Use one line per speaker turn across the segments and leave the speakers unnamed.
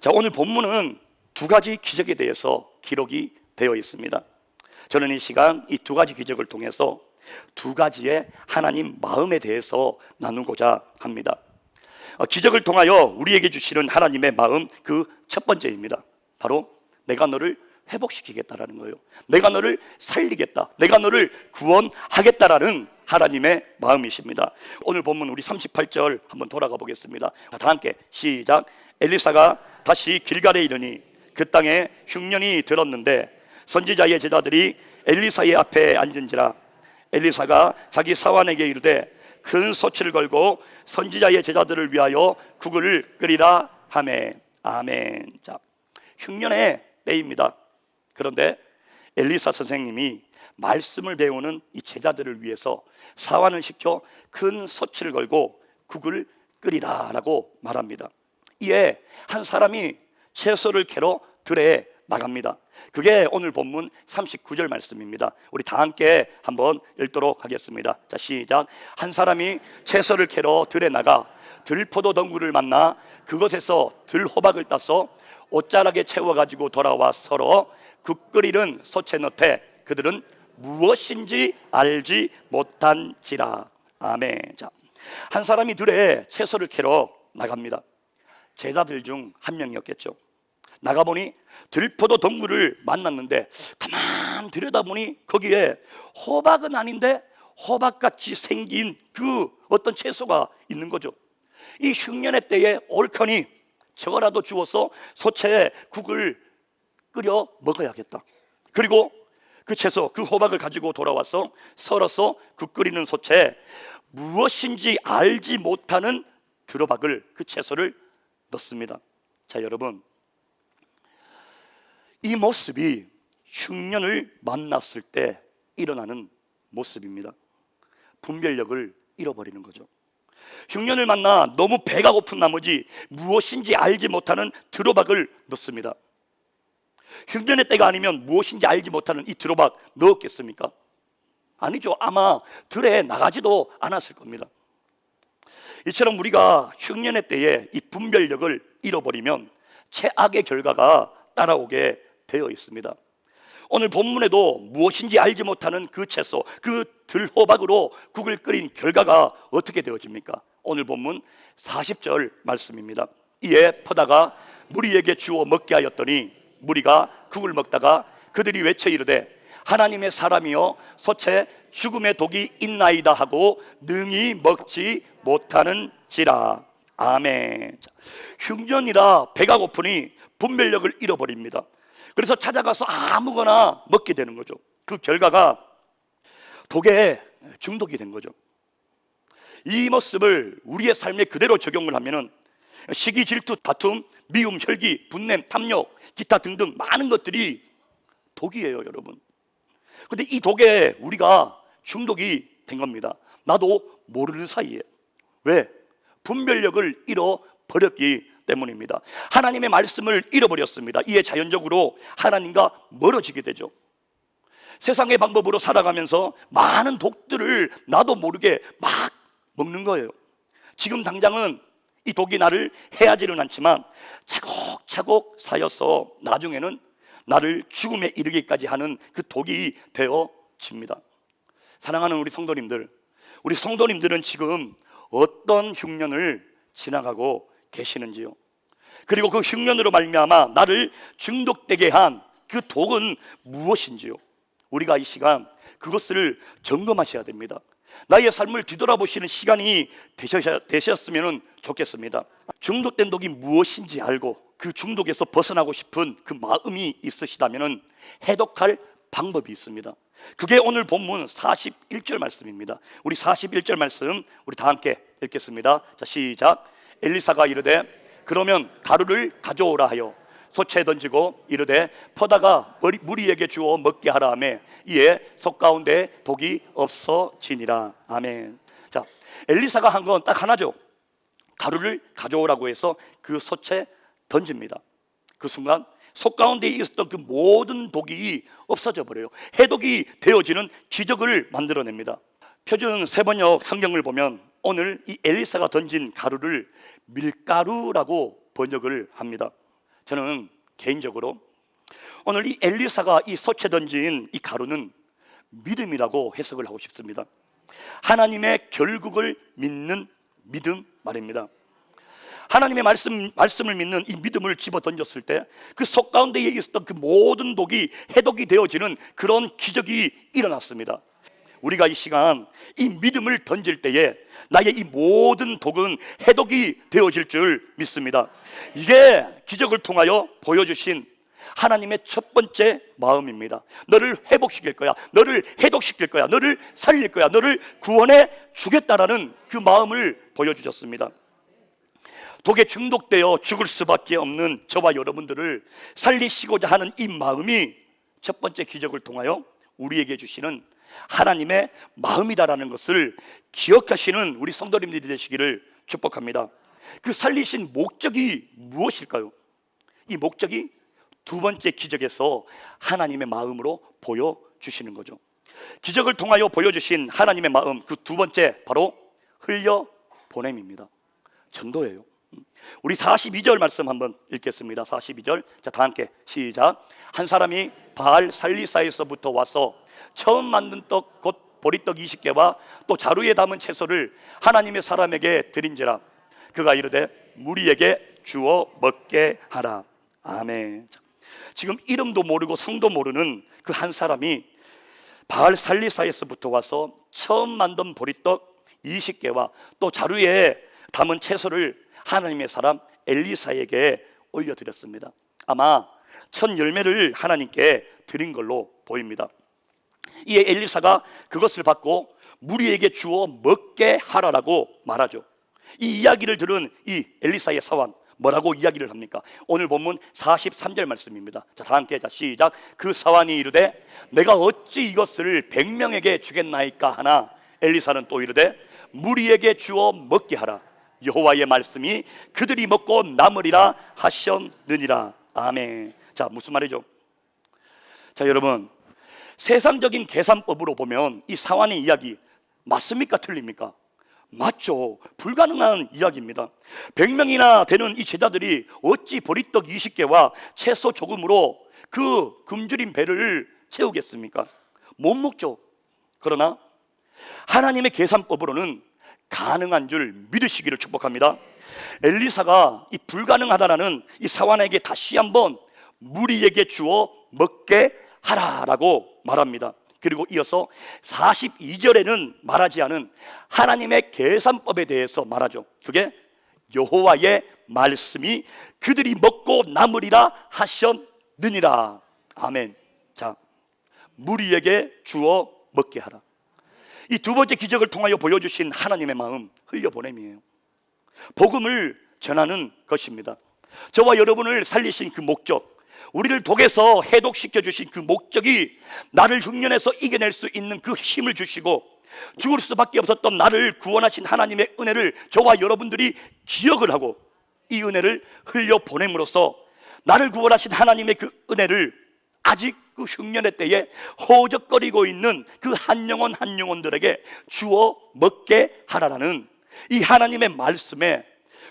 자, 오늘 본문은 두 가지 기적에 대해서 기록이 되어 있습니다. 저는 이 시간 이 두 가지 기적을 통해서 두 가지의 하나님 마음에 대해서 나누고자 합니다. 기적을 통하여 우리에게 주시는 하나님의 마음, 그 첫 번째입니다. 바로 내가 너를 회복시키겠다라는 거예요. 내가 너를 살리겠다, 내가 너를 구원하겠다라는 하나님의 마음이십니다. 오늘 본문 우리 38절 한번 돌아가 보겠습니다. 다 함께 시작. 엘리사가 다시 길갈에 이르니 그 땅에 흉년이 들었는데 선지자의 제자들이 엘리사의 앞에 앉은지라. 엘리사가 자기 사환에게 이르되 큰 소치를 걸고 선지자의 제자들을 위하여 국을 끓이라 하매. 아멘. 자, 흉년의 때입니다. 그런데 엘리사 선생님이 말씀을 배우는 이 제자들을 위해서 사환을 시켜 큰 소치를 걸고 국을 끓이라 라고 말합니다. 이에 한 사람이 채소를 캐러 들에 나갑니다. 그게 오늘 본문 39절 말씀입니다. 우리 다 함께 한번 읽도록 하겠습니다. 자, 시작. 한 사람이 채소를 캐러 들에 나가 들포도 덩굴을 만나 그것에서 들호박을 따서 옷자락에 채워가지고 돌아와 서로 국 끓이는 소채 넣되 그들은 무엇인지 알지 못한지라. 아멘. 자, 한 사람이 들에 채소를 캐러 나갑니다. 제자들 중 한 명이었겠죠. 나가보니 들포도 덩굴을 만났는데 가만 들여다보니 거기에 호박은 아닌데 호박같이 생긴 그 어떤 채소가 있는 거죠. 이 흉년의 때에 옳거니 저거라도 주워서 소채에 국을 끓여 먹어야겠다. 그리고 그 채소, 그 호박을 가지고 돌아와서 썰어서 국 끓이는 소채에 무엇인지 알지 못하는 들호박을, 그 채소를 넣습니다. 자, 여러분, 이 모습이 흉년을 만났을 때 일어나는 모습입니다. 분별력을 잃어버리는 거죠. 흉년을 만나 너무 배가 고픈 나머지 무엇인지 알지 못하는 들호박을 넣습니다. 흉년의 때가 아니면 무엇인지 알지 못하는 이 들호박 넣었겠습니까? 아니죠. 아마 들에 나가지도 않았을 겁니다. 이처럼 우리가 흉년의 때에 이 분별력을 잃어버리면 최악의 결과가 따라오게 되어 있습니다. 오늘 본문에도 무엇인지 알지 못하는 그 채소, 그 들호박으로 국을 끓인 결과가 어떻게 되어집니까? 오늘 본문 40절 말씀입니다. 이에 퍼다가 무리에게 주어 먹게 하였더니 무리가 국을 먹다가 그들이 외쳐 이르되 하나님의 사람이여 소채 죽음의 독이 있나이다 하고 능히 먹지 못하는지라. 아멘. 흉년이라 배가 고프니 분별력을 잃어버립니다. 그래서 찾아가서 아무거나 먹게 되는 거죠. 그 결과가 독에 중독이 된 거죠. 이 모습을 우리의 삶에 그대로 적용을 하면은 시기, 질투, 다툼, 미움, 혈기, 분냄, 탐욕, 기타 등등 많은 것들이 독이에요, 여러분. 근데 이 독에 우리가 중독이 된 겁니다. 나도 모르는 사이에. 왜? 분별력을 잃어버렸기 때문입니다. 하나님의 말씀을 잃어버렸습니다. 이에 자연적으로 하나님과 멀어지게 되죠. 세상의 방법으로 살아가면서 많은 독들을 나도 모르게 막 먹는 거예요. 지금 당장은 이 독이 나를 해하지는 않지만 차곡차곡 쌓여서 나중에는 나를 죽음에 이르기까지 하는 그 독이 되어집니다. 사랑하는 우리 성도님들은 지금 어떤 흉년을 지나가고 계시는지요? 그리고 그 흉년으로 말미암아 나를 중독되게 한 그 독은 무엇인지요? 우리가 이 시간 그것을 점검하셔야 됩니다. 나의 삶을 뒤돌아보시는 시간이 되셨으면 좋겠습니다. 중독된 독이 무엇인지 알고 그 중독에서 벗어나고 싶은 그 마음이 있으시다면 해독할 방법이 있습니다. 그게 오늘 본문 41절 말씀입니다. 우리 41절 말씀 우리 다 함께 읽겠습니다. 자, 시작. 엘리사가 이르되 그러면 가루를 가져오라 하여 소채에 던지고 이르되 퍼다가 무리에게 주어 먹게 하라 하매 이에 속 가운데 독이 없어지니라. 아멘. 자, 엘리사가 한 건 딱 하나죠. 가루를 가져오라고 해서 그 소채에 던집니다. 그 순간 속 가운데 있었던 그 모든 독이 없어져 버려요. 해독이 되어지는 기적을 만들어냅니다. 표준 세번역 성경을 보면 오늘 이 엘리사가 던진 가루를 밀가루라고 번역을 합니다. 저는 개인적으로 오늘 이 엘리사가 이 솥에 던진 이 가루는 믿음이라고 해석을 하고 싶습니다. 하나님의 결국을 믿는 믿음 말입니다. 하나님의 말씀을 믿는 이 믿음을 집어 던졌을 때 그 속 가운데 있었던 그 모든 독이 해독이 되어지는 그런 기적이 일어났습니다. 우리가 이 시간 이 믿음을 던질 때에 나의 이 모든 독은 해독이 되어질 줄 믿습니다. 이게 기적을 통하여 보여주신 하나님의 첫 번째 마음입니다. 너를 회복시킬 거야, 너를 해독시킬 거야, 너를 살릴 거야, 너를 구원해 주겠다라는 그 마음을 보여주셨습니다. 독에 중독되어 죽을 수밖에 없는 저와 여러분들을 살리시고자 하는 이 마음이 첫 번째 기적을 통하여 우리에게 주시는 하나님의 마음이다라는 것을 기억하시는 우리 성도님들이 되시기를 축복합니다. 그 살리신 목적이 무엇일까요? 이 목적이 두 번째 기적에서 하나님의 마음으로 보여주시는 거죠. 기적을 통하여 보여주신 하나님의 마음, 그 두 번째 바로 흘려보냄입니다. 전도예요. 우리 42절 말씀 한번 읽겠습니다. 42절, 자, 다 함께 시작. 한 사람이 바알 살리사에서부터 와서 처음 만든 떡 곧 보리떡 20개와 또 자루에 담은 채소를 하나님의 사람에게 드린지라. 그가 이르되 무리에게 주어 먹게 하라. 아멘. 지금 이름도 모르고 성도 모르는 그 한 사람이 바알 살리사에서부터 와서 처음 만든 보리떡 20개와 또 자루에 담은 채소를 하나님의 사람 엘리사에게 올려드렸습니다. 아마 첫 열매를 하나님께 드린 걸로 보입니다. 이 엘리사가 그것을 받고 무리에게 주어 먹게 하라라고 말하죠. 이 이야기를 들은 이 엘리사의 사환 뭐라고 이야기를 합니까? 오늘 본문 43절 말씀입니다. 자, 다 함께, 자, 시작. 그 사환이 이르되 내가 어찌 이것을 100명에게 주겠나이까 하나 엘리사는 또 이르되 무리에게 주어 먹게 하라. 여호와의 말씀이 그들이 먹고 남으리라 하셨느니라. 아멘. 자, 무슨 말이죠? 자, 여러분, 세상적인 계산법으로 보면 이 사환의 이야기 맞습니까? 틀립니까? 맞죠. 불가능한 이야기입니다. 100명이나 되는 이 제자들이 어찌 보리떡 20개와 채소 조금으로 그 굶주린 배를 채우겠습니까? 못 먹죠. 그러나 하나님의 계산법으로는 가능한 줄 믿으시기를 축복합니다. 엘리사가 이 불가능하다라는 이 사환에게 다시 한번 무리에게 주어 먹게 하라라고 말합니다. 그리고 이어서 42절에는 말하지 않은 하나님의 계산법에 대해서 말하죠. 그게 여호와의 말씀이 그들이 먹고 남으리라 하셨느니라. 아멘. 자, 무리에게 주어 먹게 하라. 이 두 번째 기적을 통하여 보여주신 하나님의 마음, 흘려보냄이에요. 복음을 전하는 것입니다. 저와 여러분을 살리신 그 목적, 우리를 독에서 해독시켜 주신 그 목적이 나를 흉년에서 이겨낼 수 있는 그 힘을 주시고 죽을 수밖에 없었던 나를 구원하신 하나님의 은혜를 저와 여러분들이 기억을 하고 이 은혜를 흘려보냄으로써 나를 구원하신 하나님의 그 은혜를 아직 그 흉년의 때에 허우적거리고 있는 그 한 영혼 한 영혼들에게 주어 먹게 하라라는 이 하나님의 말씀에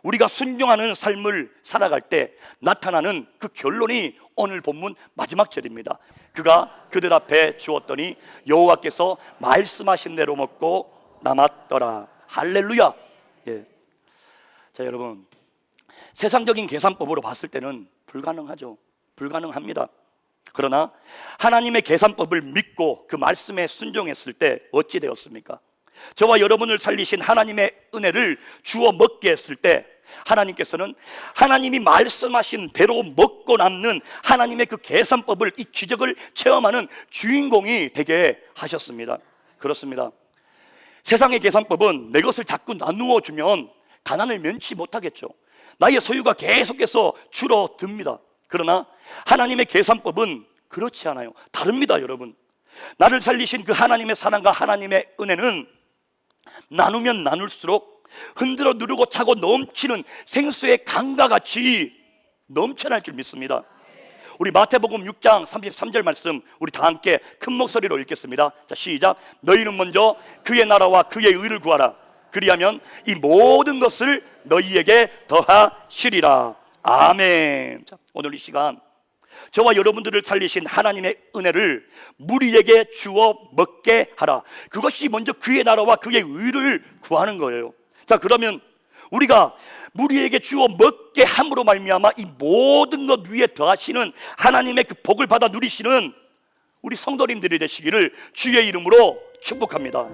우리가 순종하는 삶을 살아갈 때 나타나는 그 결론이 오늘 본문 마지막 절입니다. 그가 그들 앞에 주었더니 여호와께서 말씀하신 대로 먹고 남았더라. 할렐루야. 예. 자, 여러분, 세상적인 계산법으로 봤을 때는 불가능하죠. 불가능합니다. 그러나 하나님의 계산법을 믿고 그 말씀에 순종했을 때 어찌 되었습니까? 저와 여러분을 살리신 하나님의 은혜를 주어 먹게 했을 때 하나님께서는 하나님이 말씀하신 대로 먹고 남는 하나님의 그 계산법을, 이 기적을 체험하는 주인공이 되게 하셨습니다. 그렇습니다. 세상의 계산법은 내 것을 자꾸 나누어 주면 가난을 면치 못하겠죠. 나의 소유가 계속해서 줄어듭니다. 그러나 하나님의 계산법은 그렇지 않아요. 다릅니다, 여러분. 나를 살리신 그 하나님의 사랑과 하나님의 은혜는 나누면 나눌수록 흔들어 누르고 차고 넘치는 생수의 강과 같이 넘쳐날 줄 믿습니다. 우리 마태복음 6장 33절 말씀 우리 다 함께 큰 목소리로 읽겠습니다. 자, 시작. 너희는 먼저 그의 나라와 그의 의를 구하라. 그리하면 이 모든 것을 너희에게 더하시리라. 아멘. 자, 오늘 이 시간 저와 여러분들을 살리신 하나님의 은혜를 무리에게 주어 먹게 하라. 그것이 먼저 그의 나라와 그의 의를 구하는 거예요. 자, 그러면 우리가 무리에게 주어 먹게 함으로 말미암아 이 모든 것 위에 더하시는 하나님의 그 복을 받아 누리시는 우리 성도님들이 되시기를 주의 이름으로 축복합니다.